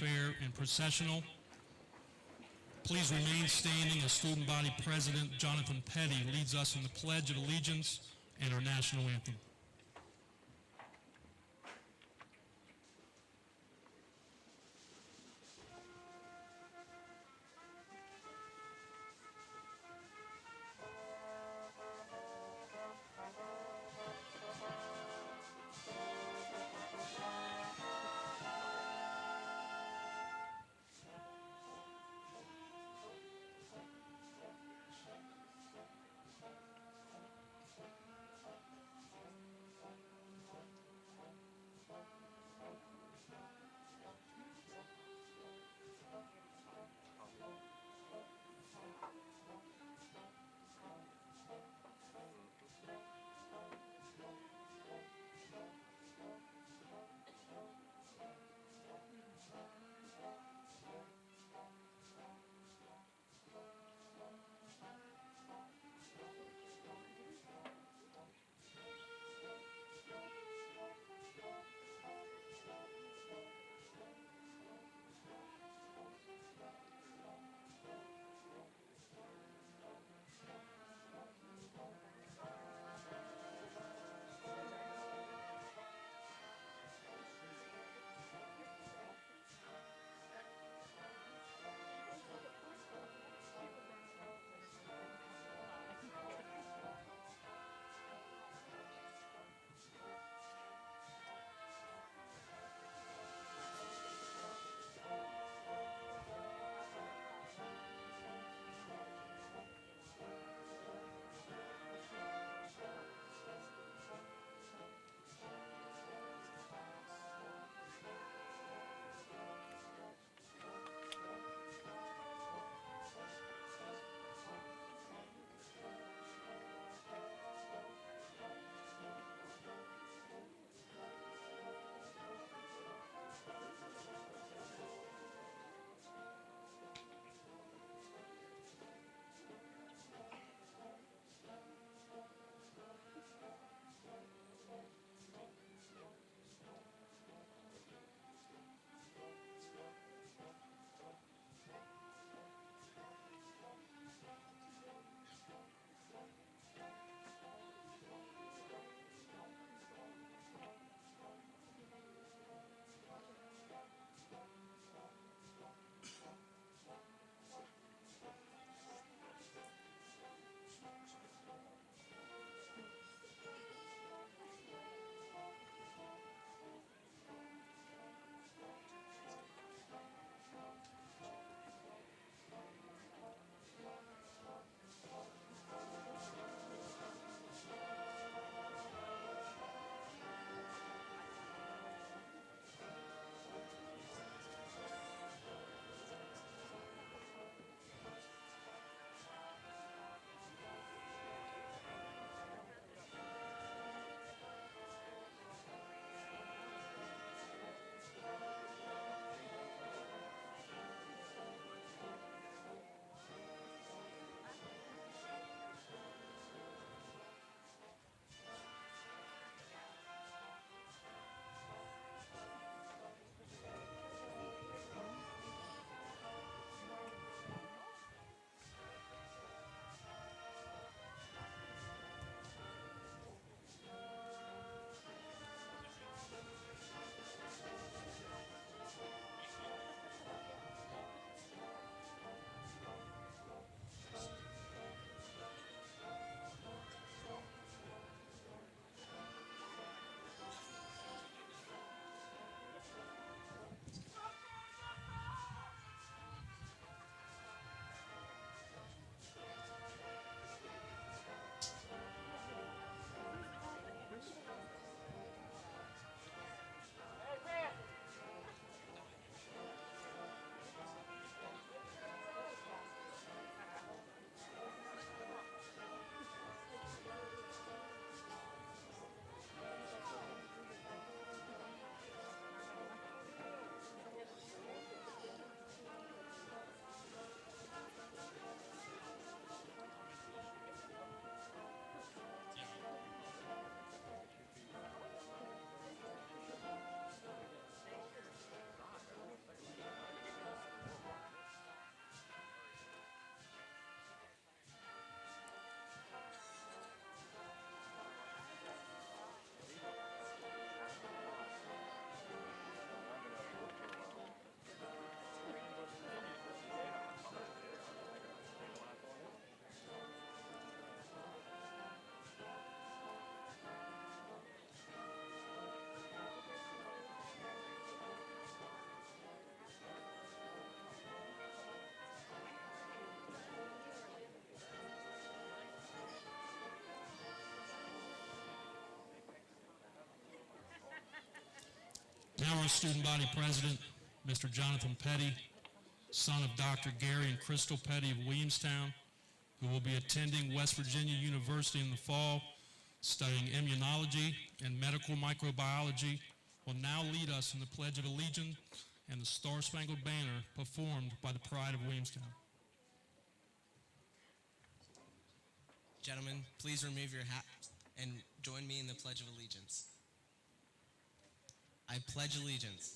fanfare and processional. Please remain standing as Student Body President Jonathan Petty leads us in the Pledge of Allegiance and our national anthem. Now our student body president, Mr. Jonathan Petty, son of Dr. Gary and Crystal Petty of Williamstown, who will be attending West Virginia University in the fall, studying immunology and medical microbiology, will now lead us in the Pledge of Allegiance and the Star-Spangled Banner performed by the Pride of Williamstown. Gentlemen, please remove your hats and join me in the Pledge of Allegiance. I pledge allegiance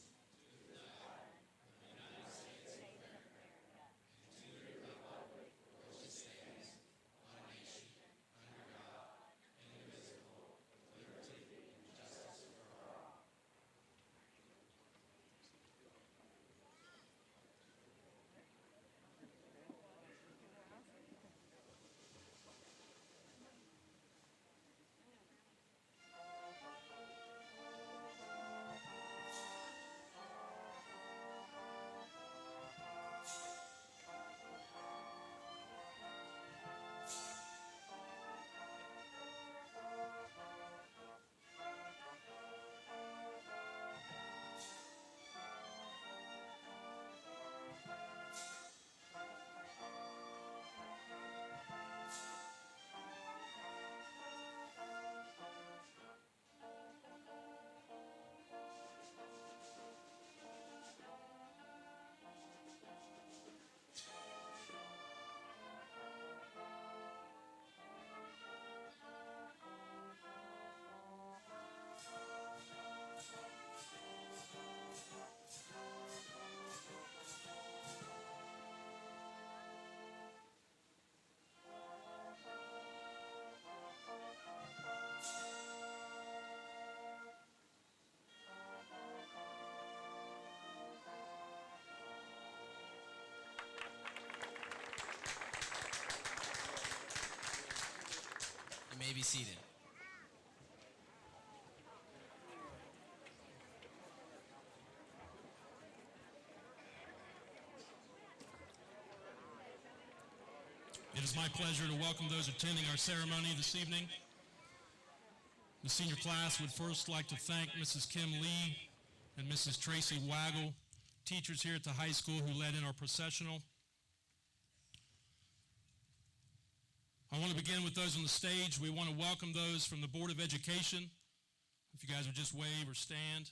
You may be seated. It is my pleasure to welcome those attending our ceremony this evening. The senior class would first like to thank Mrs. Kim Lee and Mrs. Tracy Waggle, teachers here at the high school who led in our processional. I want to begin with those on the stage. We want to welcome those from the Board of Education. If you guys would just wave or stand.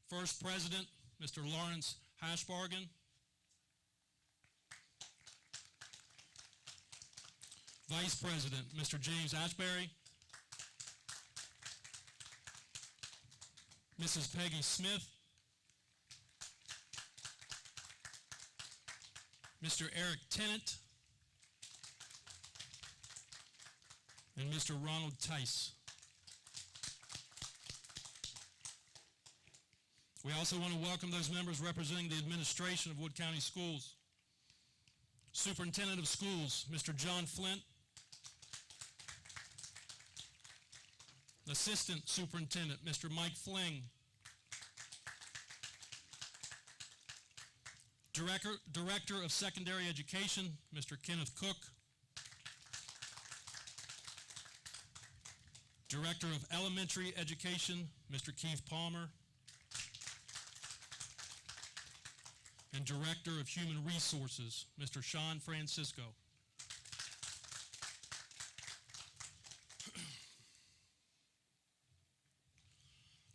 First President, Mr. Lawrence Hashbargen. Vice President, Mr. James Ashbury. Mrs. Peggy Smith. Mr. Eric Tennant. And Mr. Ronald Tice. We also want to welcome those members representing the administration of Wood County Schools. Superintendent of Schools, Mr. John Flint. Assistant Superintendent, Mr. Mike Fling. Director of Secondary Education, Mr. Kenneth Cook. Director of Elementary Education, Mr. Keith Palmer. And Director of Human Resources, Mr. Sean Francisco.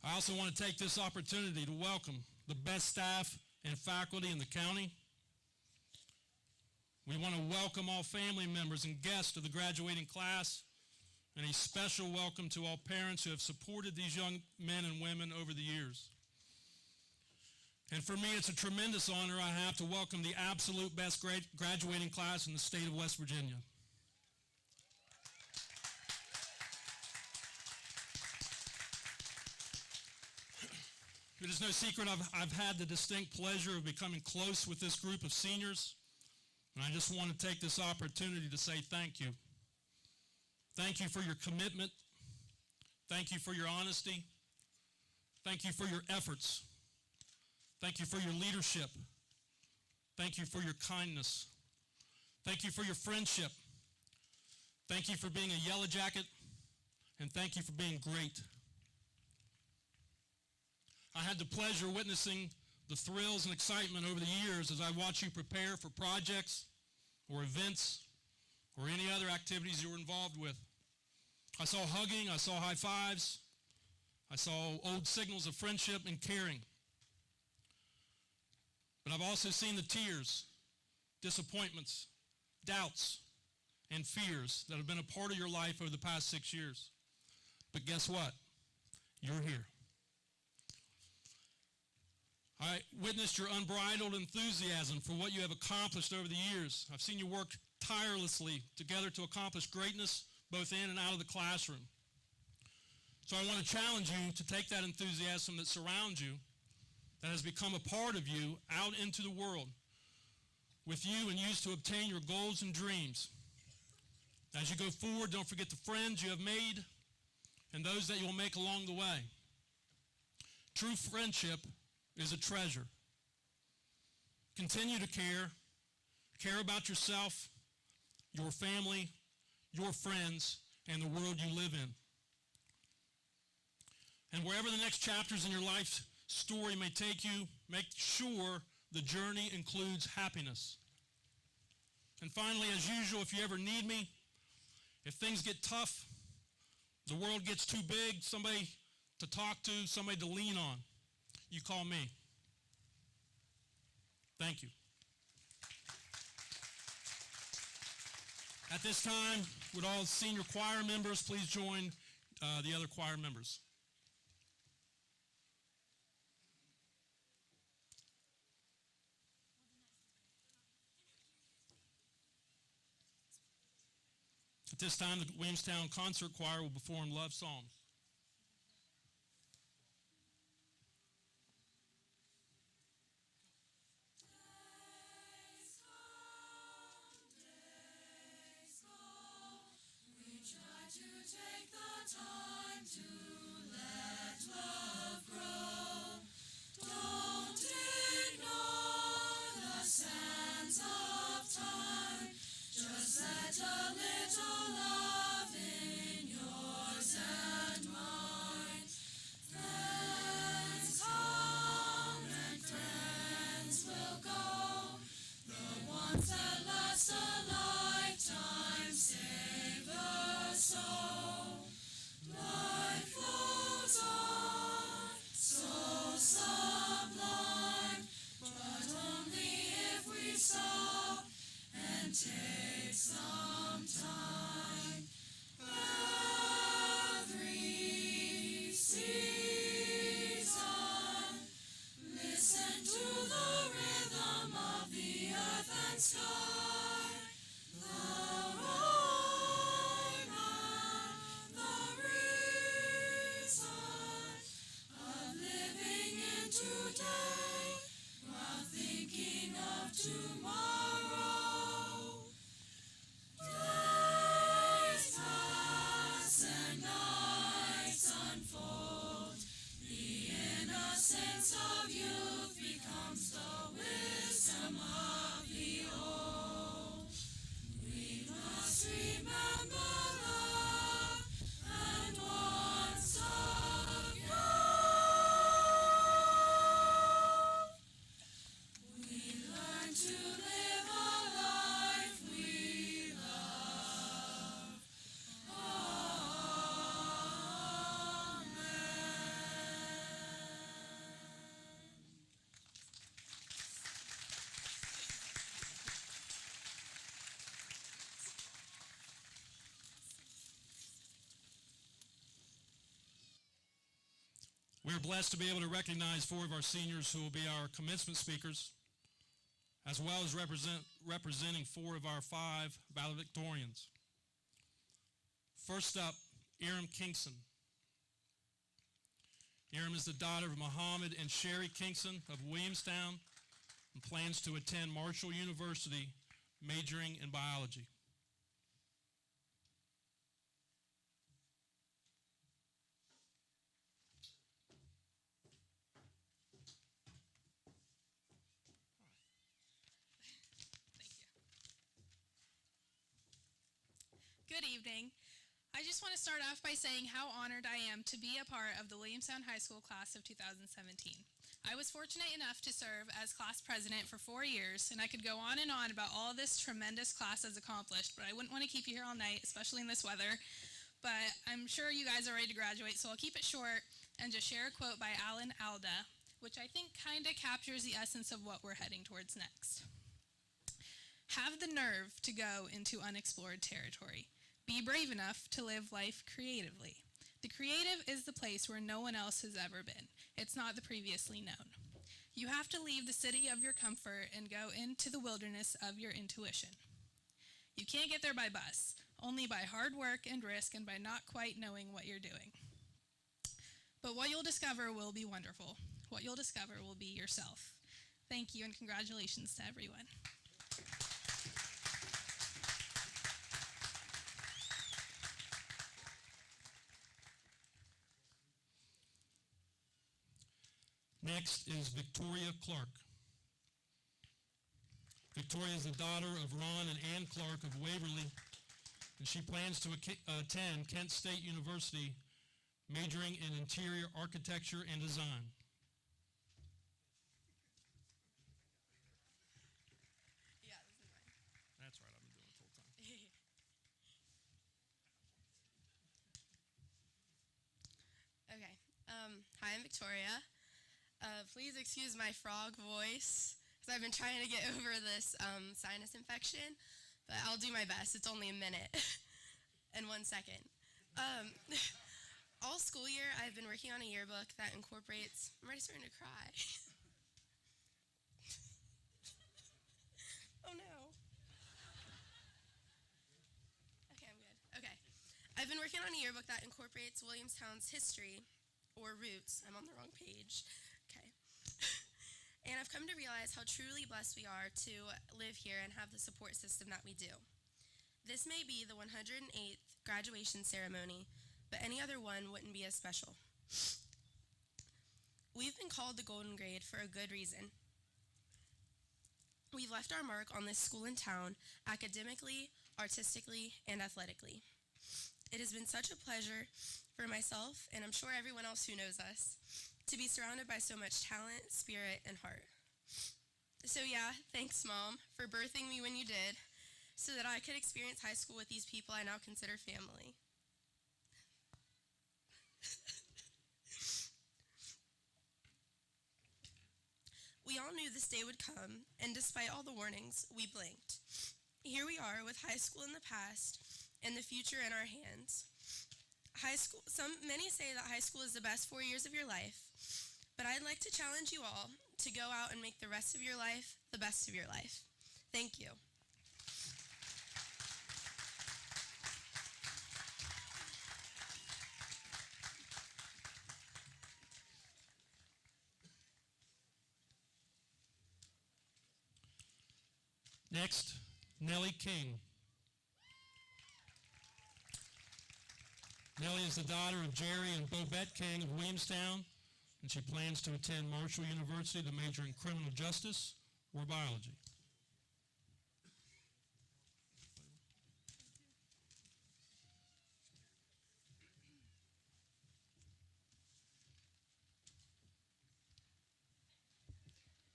I also want to take this opportunity to welcome the best staff and faculty in the county. We want to welcome all family members and guests to the graduating class, and a special welcome to all parents who have supported these young men and women over the years. And for me, it's a tremendous honor I have to welcome the absolute best graduating class in the state of West Virginia. It is no secret I've had the distinct pleasure of becoming close with this group of seniors, and I just want to take this opportunity to say thank you. Thank you for your commitment. Thank you for your honesty. Thank you for your efforts. Thank you for your leadership. Thank you for your kindness. Thank you for your friendship. Thank you for being a Yellow Jacket, and thank you for being great. I had the pleasure of witnessing the thrills and excitement over the years as I watched you prepare for projects or events or any other activities you were involved with. I saw hugging, I saw high fives, I saw old signals of friendship and caring. But I've also seen the tears, disappointments, doubts, and fears that have been a part of your life over the past 6 years. But guess what? You're here. I witnessed your unbridled enthusiasm for what you have accomplished over the years. I've seen you work tirelessly together to accomplish greatness both in and out of the classroom. So I want to challenge you to take that enthusiasm that surrounds you, that has become a part of you, out into the world with you and use to obtain your goals and dreams. As you go forward, don't forget the friends you have made and those that you will make along the way. True friendship is a treasure. Continue to care about yourself, your family, your friends, and the world you live in. And wherever the next chapters in your life story may take you, make sure the journey includes happiness. And finally, as usual, if you ever need me, if things get tough, the world gets too big, somebody to talk to, somebody to lean on, you call me. Thank you. At this time, would all senior choir members please join the other choir members? At this time, the Williamstown Concert Choir will perform love songs. Take the time to let love grow. Don't ignore the sands of time. Just let a little love in yours and mine. Friends come and friends will go. The ones that last a lifetime savor so. Life flows on, so sublime, but only if we stop and take some time. Every season, listen to the rhythm of the earth and sky. The rhyme and the reason of living in today while thinking of tomorrow. Days pass and nights unfold. The innocence of youth becomes the wisdom of the old. We must remember love and once again. We learn to live a life we love. Amen. We're blessed to be able to recognize 4 of our seniors who will be our commencement speakers, as well as representing 4 of our 5 valedictorians. First up, Iram Kingston. Iram is the daughter of Muhammad and Sherry Kingston of Williamstown and plans to attend Marshall University, majoring in biology. Good evening. I just want to start off by saying how honored I am to be a part of the Williamstown High School class of 2017. I was fortunate enough to serve as class president for 4 years, and I could go on and on about all this tremendous class has accomplished, but I wouldn't want to keep you here all night, especially in this weather. But I'm sure you guys are ready to graduate, so I'll keep it short and just share a quote by Alan Alda, which I think kind of captures the essence of what we're heading towards next. Have the nerve to go into unexplored territory. Be brave enough to live life creatively. The creative is the place where no one else has ever been. It's not the previously known. You have to leave the city of your comfort and go into the wilderness of your intuition. You can't get there by bus, only by hard work and risk and by not quite knowing what you're doing. But what you'll discover will be wonderful. What you'll discover will be yourself. Thank you and congratulations to everyone. Next is Victoria Clark. Victoria is the daughter of Ron and Ann Clark of Waverly, and she plans to attend Kent State University, majoring in interior architecture and design. Yeah, this is mine. That's right, I've been doing it full time. Okay. Hi, I'm Victoria. Please excuse my frog voice, because I've been trying to get over this sinus infection, but I'll do my best. It's only a minute and 1 second. All school year, I've been working on a yearbook that incorporates... I'm already starting to cry. Oh, no. Okay, I'm good. Okay. I've been working on a yearbook that incorporates Williamstown's history, or roots. I'm on the wrong page. Okay. And I've come to realize how truly blessed we are to live here and have the support system that we do. This may be the 108th graduation ceremony, but any other one wouldn't be as special. We've been called the Golden Grade for a good reason. We've left our mark on this school and town, academically, artistically, and athletically. It has been such a pleasure for myself, and I'm sure everyone else who knows us, to be surrounded by so much talent, spirit, and heart. So yeah, thanks, Mom, for birthing me when you did, so that I could experience high school with these people I now consider family. We all knew this day would come, and despite all the warnings, we blinked. Here we are with high school in the past and the future in our hands. Many say that high school is the best 4 years of your life, but I'd like to challenge you all to go out and make the rest of your life the best of your life. Thank you. Next, Nellie King. Nellie is the daughter of Jerry and Bobette King of Williamstown, and she plans to attend Marshall University to major in criminal justice or biology.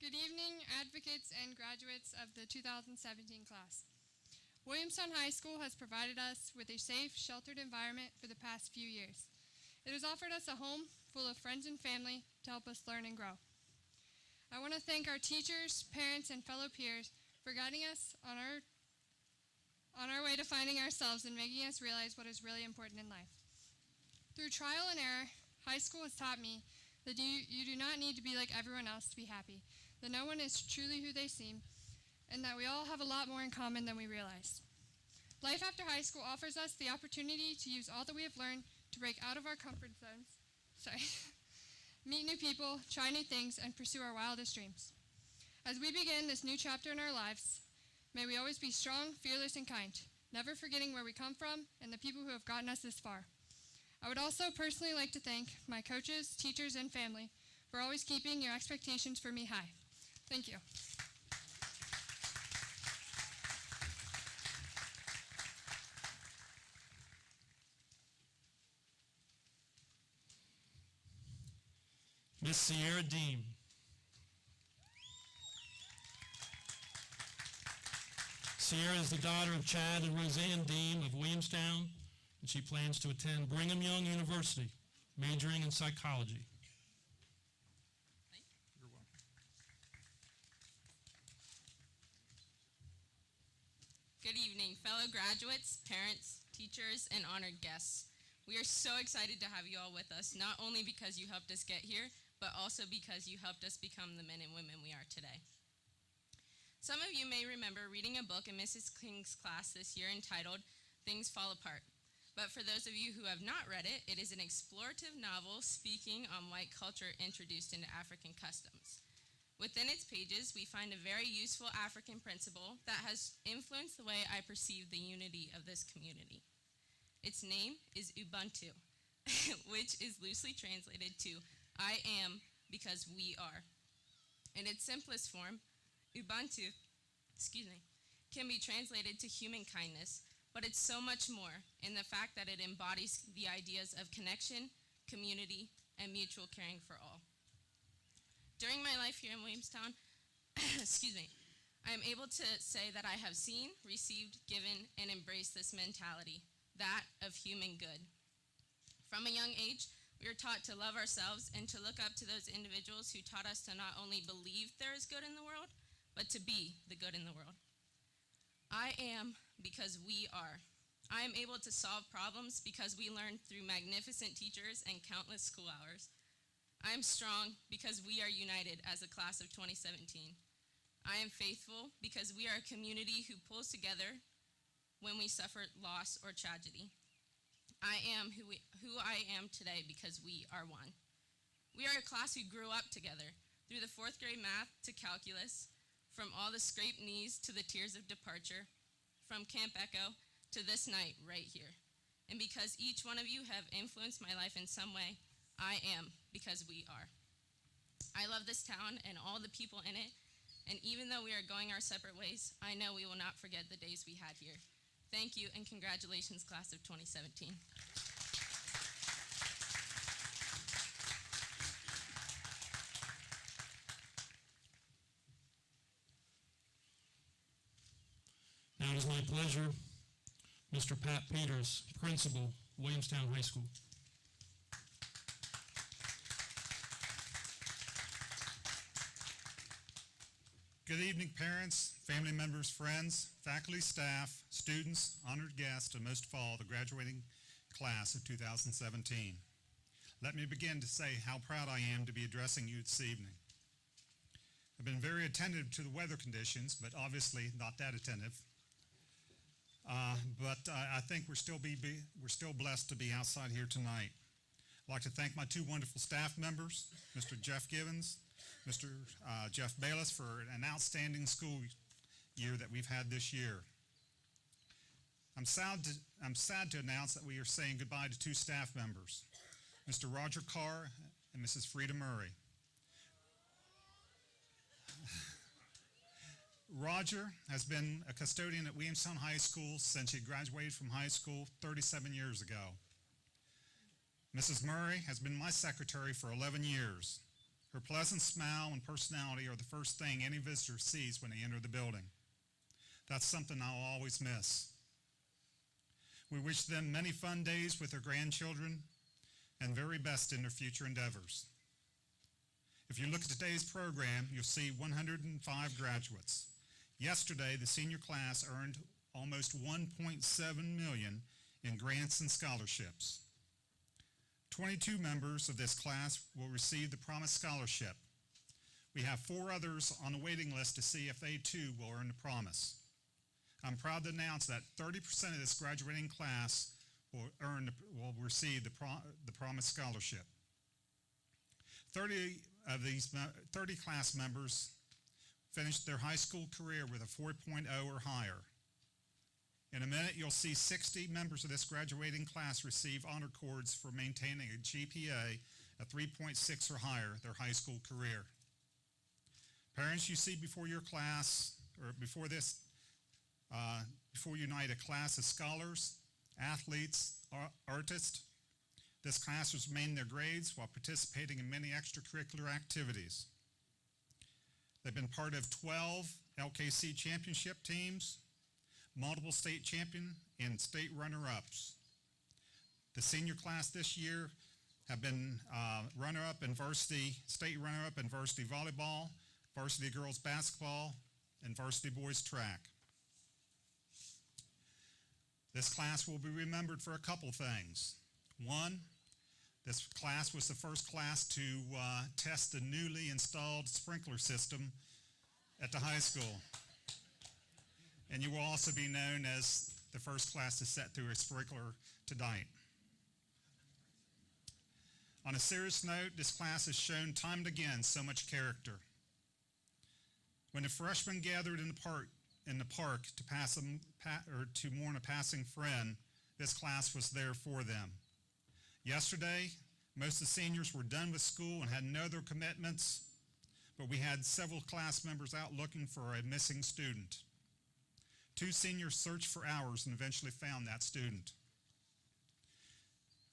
Good evening, advocates and graduates of the 2017 class. Williamstown High School has provided us with a safe, sheltered environment for the past few years. It has offered us a home full of friends and family to help us learn and grow. I want to thank our teachers, parents, and fellow peers for guiding us on our way to finding ourselves and making us realize what is really important in life. Through trial and error, high school has taught me that you do not need to be like everyone else to be happy, that no one is truly who they seem, and that we all have a lot more in common than we realize. Life after high school offers us the opportunity to use all that we have learned to break out of our comfort zones, meet new people, try new things, and pursue our wildest dreams. As we begin this new chapter in our lives, may we always be strong, fearless, and kind, never forgetting where we come from and the people who have gotten us this far. I would also personally like to thank my coaches, teachers, and family for always keeping your expectations for me high. Thank you. Miss Sierra Deem. Sierra is the daughter of Chad and Roseanne Deem of Williamstown, and she plans to attend Brigham Young University, majoring in psychology. You're welcome. Good evening, fellow graduates, parents, teachers, and honored guests. We are so excited to have you all with us, not only because you helped us get here, but also because you helped us become the men and women we are today. Some of you may remember reading a book in Mrs. King's class this year entitled Things Fall Apart. But for those of you who have not read it, it is an explorative novel speaking on white culture introduced into African customs. Within its pages, we find a very useful African principle that has influenced the way I perceive the unity of this community. Its name is Ubuntu, which is loosely translated to I am because we are. In its simplest form, Ubuntu, can be translated to human kindness, but it's so much more in the fact that it embodies the ideas of connection, community, and mutual caring for all. During my life here in Williamstown, I am able to say that I have seen, received, given, and embraced this mentality, that of human good. From a young age, we are taught to love ourselves and to look up to those individuals who taught us to not only believe there is good in the world, but to be the good in the world. I am because we are. I am able to solve problems because we learned through magnificent teachers and countless school hours. I am strong because we are united as a class of 2017. I am faithful because we are a community who pulls together when we suffer loss or tragedy. I am who I am today because we are one. We are a class who grew up together through the 4th grade math to calculus, from all the scraped knees to the tears of departure, from Camp Echo to this night right here. And because each one of you have influenced my life in some way, I am because we are. I love this town and all the people in it, and even though we are going our separate ways, I know we will not forget the days we had here. Thank you, and congratulations, class of 2017. Now it is my pleasure, Mr. Pat Peters, Principal, Williamstown High School. Good evening, parents, family members, friends, faculty, staff, students, honored guests, and most of all, the graduating class of 2017. Let me begin to say how proud I am to be addressing you this evening. I've been very attentive to the weather conditions, but obviously not that attentive. But I think we're still blessed to be outside here tonight. I'd like to thank my two wonderful staff members, Mr. Jeff Givens, Mr. Jeff Bayless, for an outstanding school year that we've had this year. I'm sad to announce that we are saying goodbye to two staff members, Mr. Roger Carr and Mrs. Frida Murray. Roger has been a custodian at Williamstown High School since he graduated from high school 37 years ago. Mrs. Murray has been my secretary for 11 years. Her pleasant smile and personality are the first thing any visitor sees when they enter the building. That's something I'll always miss. We wish them many fun days with their grandchildren and very best in their future endeavors. If you look at today's program, you'll see 105 graduates. Yesterday, the senior class earned almost $1.7 million in grants and scholarships. 22 members of this class will receive the Promise Scholarship. We have 4 others on the waiting list to see if they too will earn the Promise. I'm proud to announce that 30% of this graduating class will receive the Promise Scholarship. 30 class members finished their high school career with a 4.0 or higher. In a minute, you'll see 60 members of this graduating class receive honor cords for maintaining a GPA of 3.6 or higher their high school career. Parents, you see before your class, or before you unite a class of scholars, athletes, artists, This class has maintained their grades while participating in many extracurricular activities. They've been part of 12 LKC championship teams, multiple state champion, and state runner-ups. The senior class this year have been runner-up in varsity, state runner-up in varsity volleyball, varsity girls basketball, and varsity boys track. This class will be remembered for a couple things. One, this class was the first class to test the newly installed sprinkler system at the high school. And you will also be known as the first class to set through a sprinkler tonight. On a serious note, this class has shown time and again so much character. When the freshmen gathered in the park to mourn a passing friend, this class was there for them. Yesterday, most of the seniors were done with school and had no other commitments, but we had several class members out looking for a missing student. 2 seniors searched for hours and eventually found that student.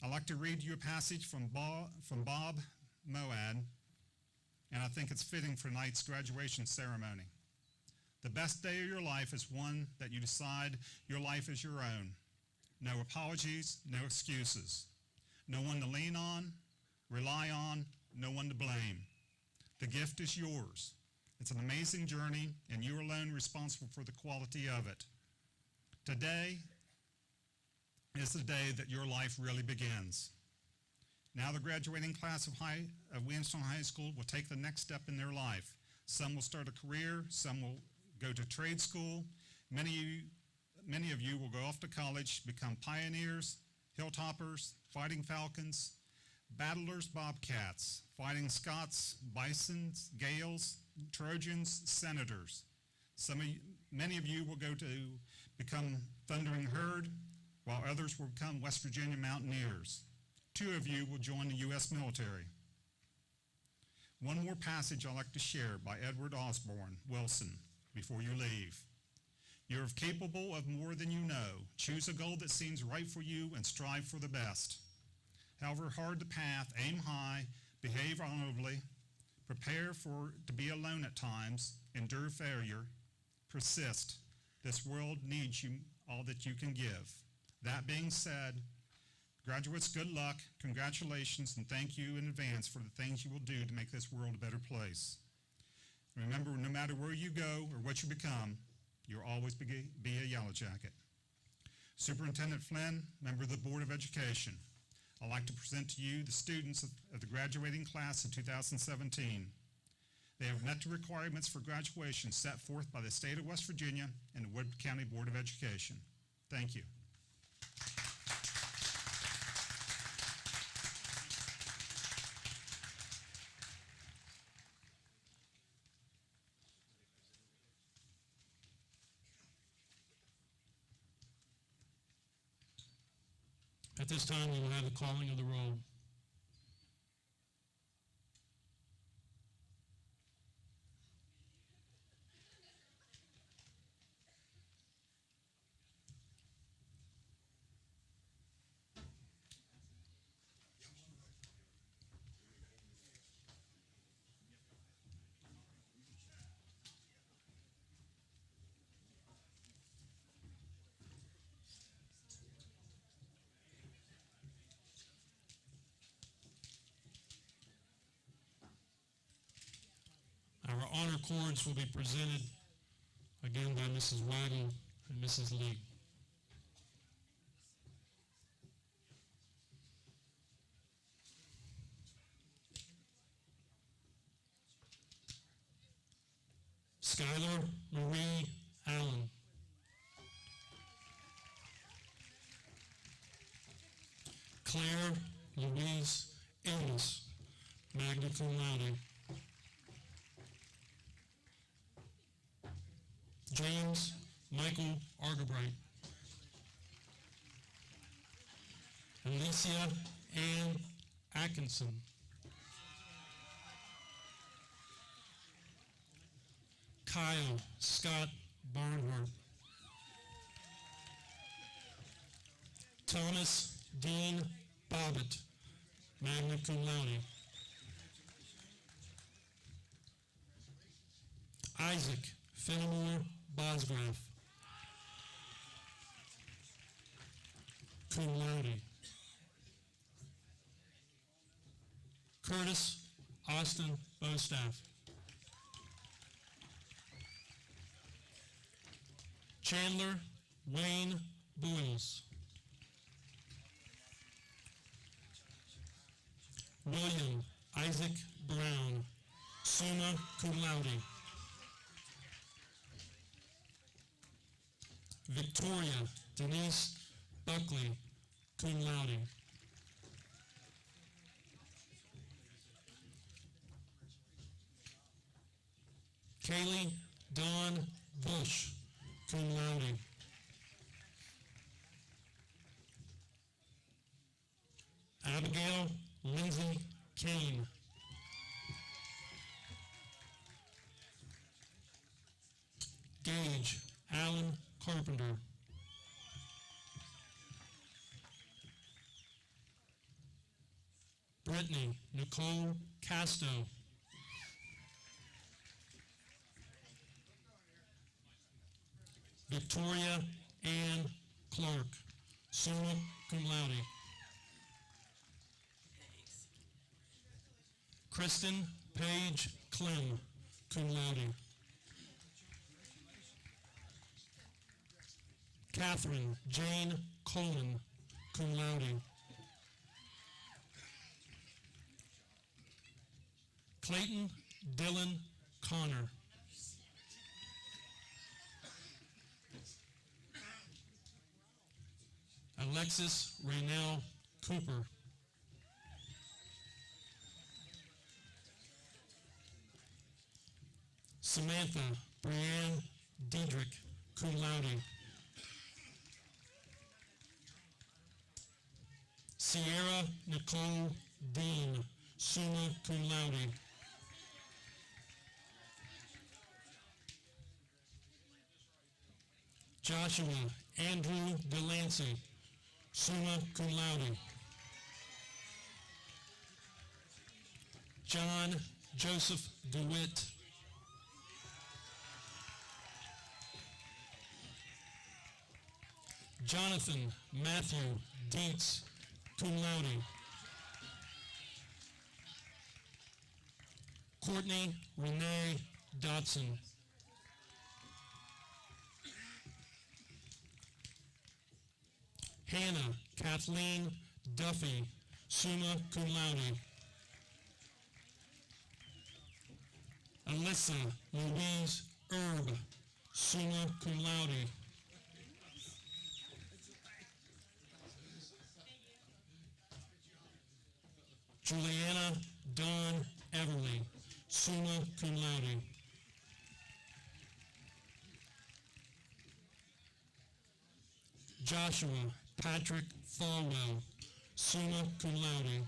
I'd like to read you a passage from Bob Moad, and I think it's fitting for tonight's graduation ceremony. The best day of your life is one that you decide your life is your own. No apologies, no excuses. No one to lean on, rely on, no one to blame. The gift is yours. It's an amazing journey, and you're alone responsible for the quality of it. Today is the day that your life really begins. Now the graduating class of Williamstown High School will take the next step in their life. Some will start a career, some will go to trade school. Many of you will go off to college, become pioneers, hilltoppers, fighting falcons, battlers, bobcats, fighting Scots, bisons, Gales, Trojans, senators. Many of you will go to become thundering herd, while others will become West Virginia mountaineers. 2 of you will join the U.S. military. One more passage I'd like to share by Edward Osborne Wilson before you leave. You're capable of more than you know. Choose a goal that seems right for you and strive for the best. However hard the path, aim high, behave honorably, prepare to be alone at times, endure failure, persist. This world needs you all that you can give. That being said, graduates, good luck, congratulations, and thank you in advance for the things you will do to make this world a better place. Remember, no matter where you go or what you become, you'll always be a Yellow Jacket. Superintendent Flynn, member of the Board of Education, I'd like to present to you the students of the graduating class of 2017. They have met the requirements for graduation set forth by the state of West Virginia and the Wood County Board of Education. Thank you. At this time, we will have the calling of the roll. Our honor cords will be presented again by Mrs. Waddle and Mrs. Lee. Skylar Marie Allen. Claire Louise Ennis, magna cum laude. James Michael Argabright. Alicia Ann Atkinson. Kyle Scott Barnhart. Thomas Dean Bobbitt, magna cum laude. Isaac Fenimore Bosgraf, cum laude. Curtis Austin Bostaff. Chandler Wayne Boyles. William Isaac Brown, summa cum laude. Victoria Denise Buckley, cum laude. Kaylee Dawn Bush, cum laude. Abigail Lindsay Kane. Gage Allen Carpenter. Brittany Nicole Casto. Victoria Ann Clark, summa cum laude. Kristen Paige Clem, cum laude. Catherine Jane Coleman, cum laude. Clayton Dylan Connor. Alexis Raynell Cooper. Samantha Brianne Diedrich, cum laude. Sierra Nicole Dean, summa cum laude. Joshua Andrew Delancey, summa cum laude. John Joseph DeWitt. Jonathan Matthew Dietz, cum laude. Courtney Renee Dotson. Hannah Kathleen Duffy, summa cum laude. Alyssa Louise Erb, summa cum laude. Juliana Dawn Everly, summa cum laude. Joshua Patrick Falwell, summa cum laude.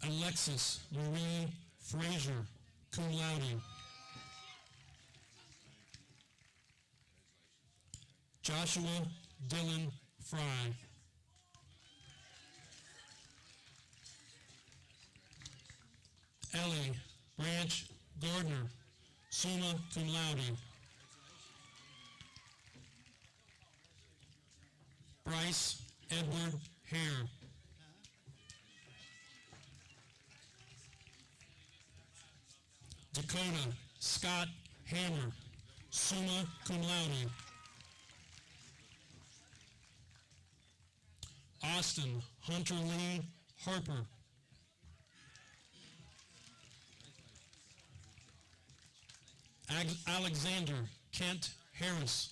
Alexis Marie Frazier, cum laude. Joshua Dylan Fry. Ellie Branch Gardner, summa cum laude. Bryce Edward Hare. Dakota Scott Hammer, summa cum laude. Austin Hunter Lee Harper. Alexander Kent Harris.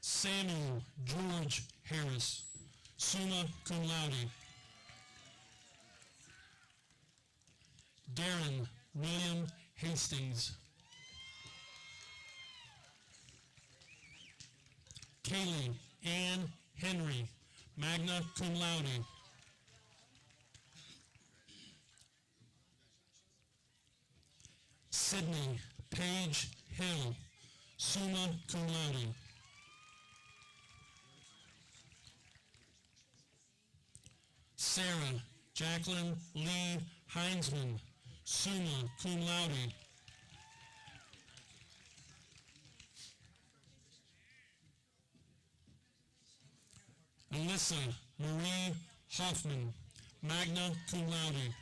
Samuel George Harris, summa cum laude. Darren William Hastings. Kaylee Ann Henry, magna cum laude. Sydney Paige Hill, summa cum laude. Sarah Jacqueline Lee Heinzman, summa cum laude. Alyssa Marie Hoffman, magna cum laude.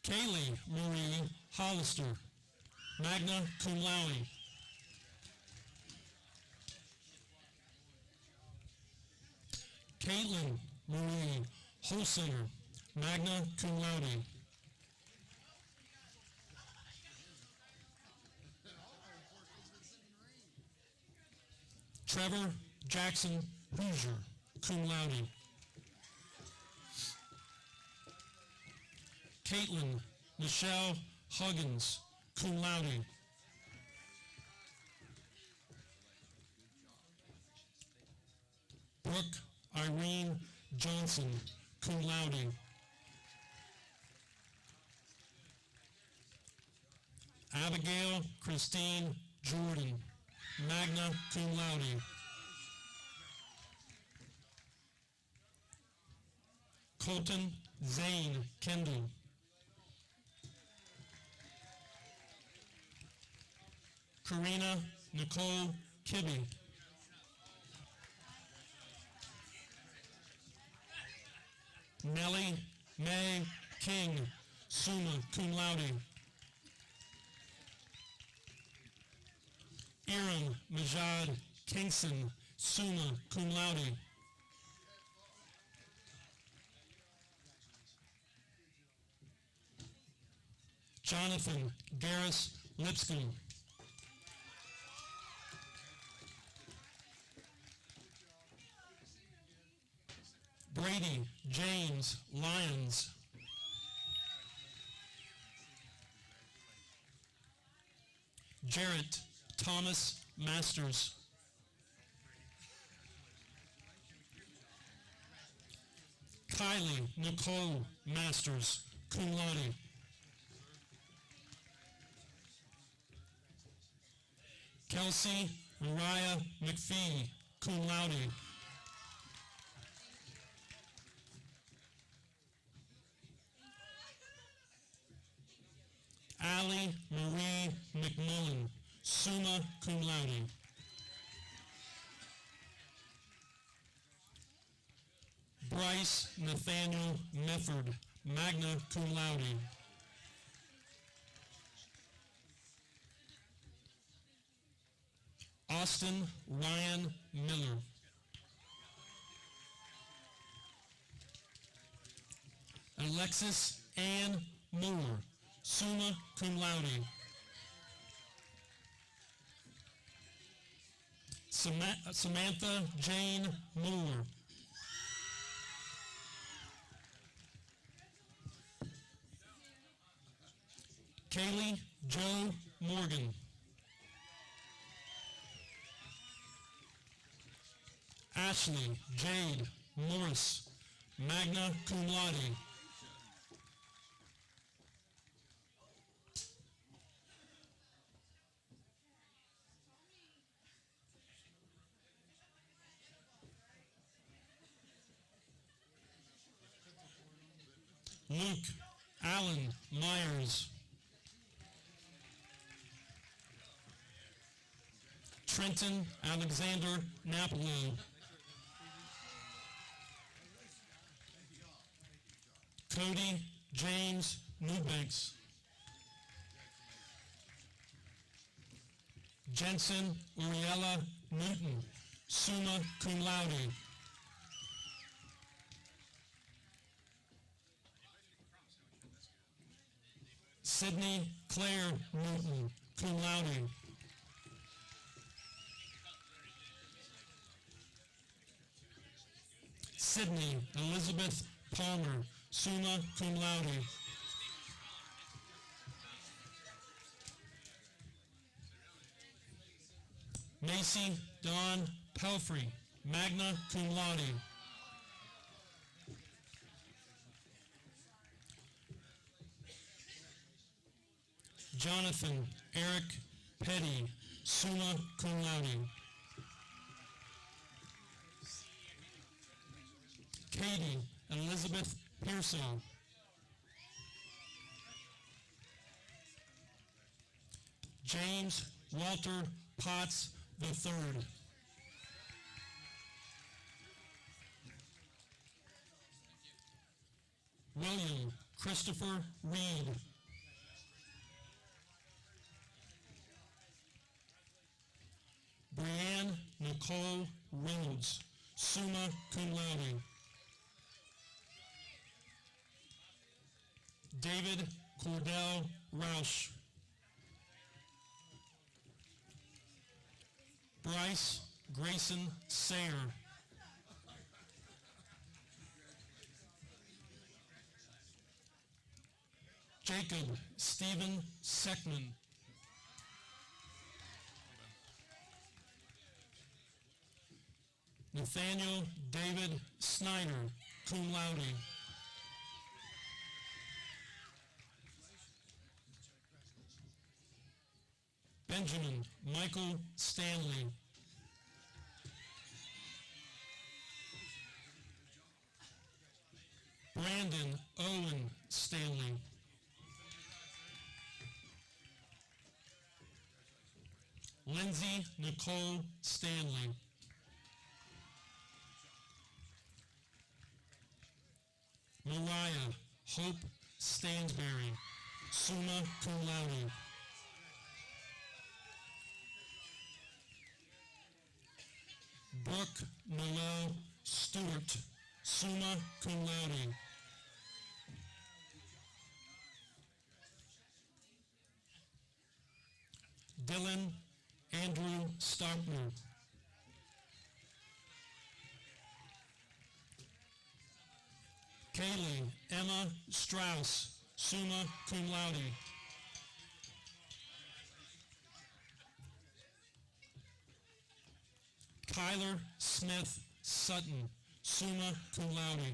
Kaylee Marie Hollister, magna cum laude. Caitlin Marie Holsener, magna cum laude. Trevor Jackson Hoosier, cum laude. Caitlin Michelle Huggins, cum laude. Brooke Irene Johnson, cum laude. Abigail Christine Jordan, magna cum laude. Colton Zane Kendall. Karina Nicole Kibbe. Nellie Mae King, summa cum laude. Iram Majad Kingston, summa cum laude. Jonathan Garris Lipscomb. Brady James Lyons. Jarrett Thomas Masters. Kylie Nicole Masters, cum laude. Kelsey Mariah McPhee, cum laude. Allie Marie McMullen, summa cum laude. Bryce Nathaniel Mefford, magna cum laude. Austin Ryan Miller. Alexis Ann Moore, summa cum laude. Samantha Jane Moore. Kaylee Joe Morgan. Ashley Jade Morris, magna cum laude. Luke Allen Myers. Trenton Alexander Napolo. Cody James Newbanks. Jensen Uriella Newton, summa cum laude. Sydney Claire Newton, cum laude. Sydney Elizabeth Palmer, summa cum laude. Macy Dawn Pelfrey, magna cum laude. Jonathan Eric Petty, summa cum laude. Katie Elizabeth Pearson. James Walter Potts III. William Christopher Reed. Brianne Nicole Reynolds, summa cum laude. David Cordell Roush. Bryce Grayson Sayer. Jacob Stephen Seckman. Nathaniel David Snyder, cum laude. Benjamin Michael Stanley. Brandon Owen Stanley. Lindsay Nicole Stanley. Mariah Hope Stansberry, summa cum laude. Brooke Noel Stewart, summa cum laude. Dylan Andrew Stockner. Kaylee Emma Strauss, summa cum laude. Kyler Smith Sutton, summa cum laude.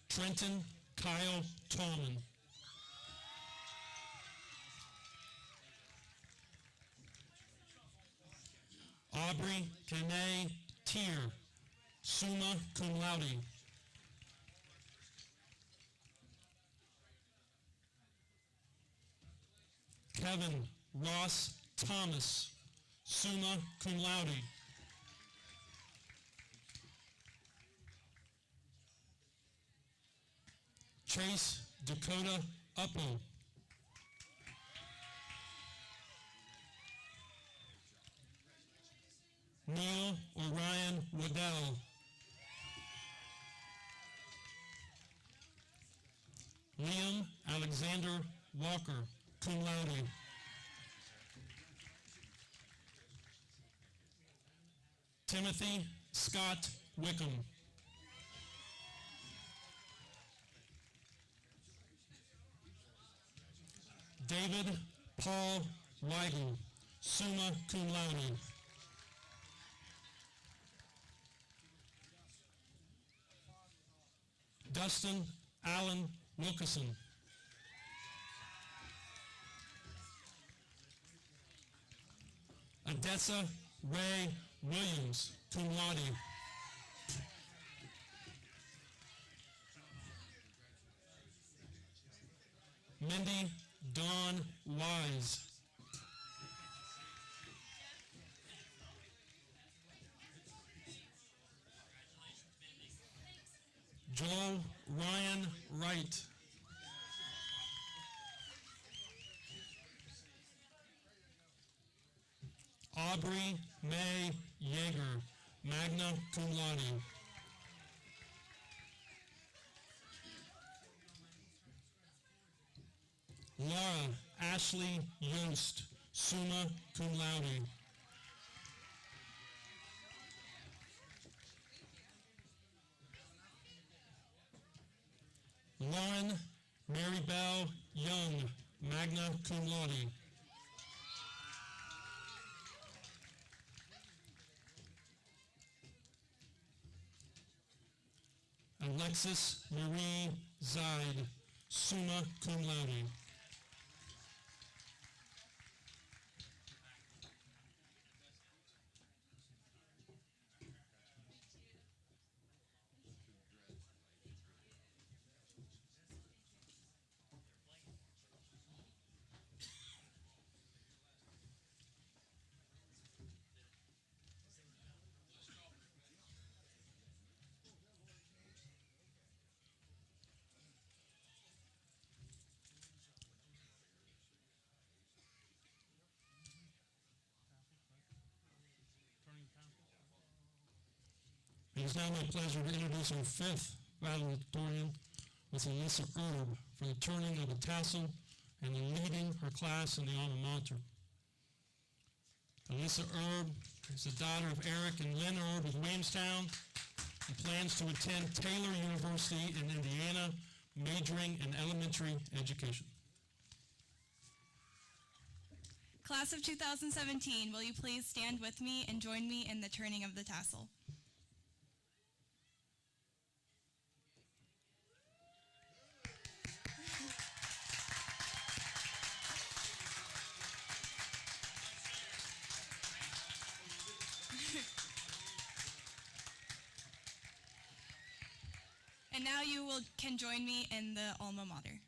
Trenton Kyle Tallman. Aubrey Kane Tier, summa cum laude. Kevin Ross Thomas, summa cum laude. Chase Dakota Uppo. Neil Orion Waddell. Liam Alexander Walker, cum laude. Timothy Scott Wickham. David Paul Weigel, summa cum laude. Dustin Allen Wilkerson. Odessa Ray Williams, cum laude. Mindy Dawn Wise. Joel Ryan Wright. Aubrey May Yeager, magna cum laude. Laura Ashley Yost, summa cum laude. Lauren Marybelle Young, magna cum laude. Frances Marie Zide, summa cum laude. It is now my pleasure to introduce our fifth valedictorian with Alyssa Erb for the turning of a tassel and the leading her class in the alma mater. Alyssa Erb is the daughter of Eric and Lynn Erb of Williamstown and plans to attend Taylor University in Indiana, majoring in elementary education. Class of 2017, will you please stand with me and join me in the turning of the tassel? And now you can join me in the alma mater.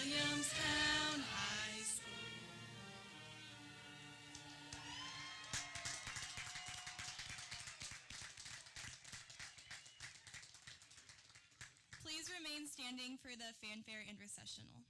Williamstown High School. Please remain standing for the fanfare and recessional.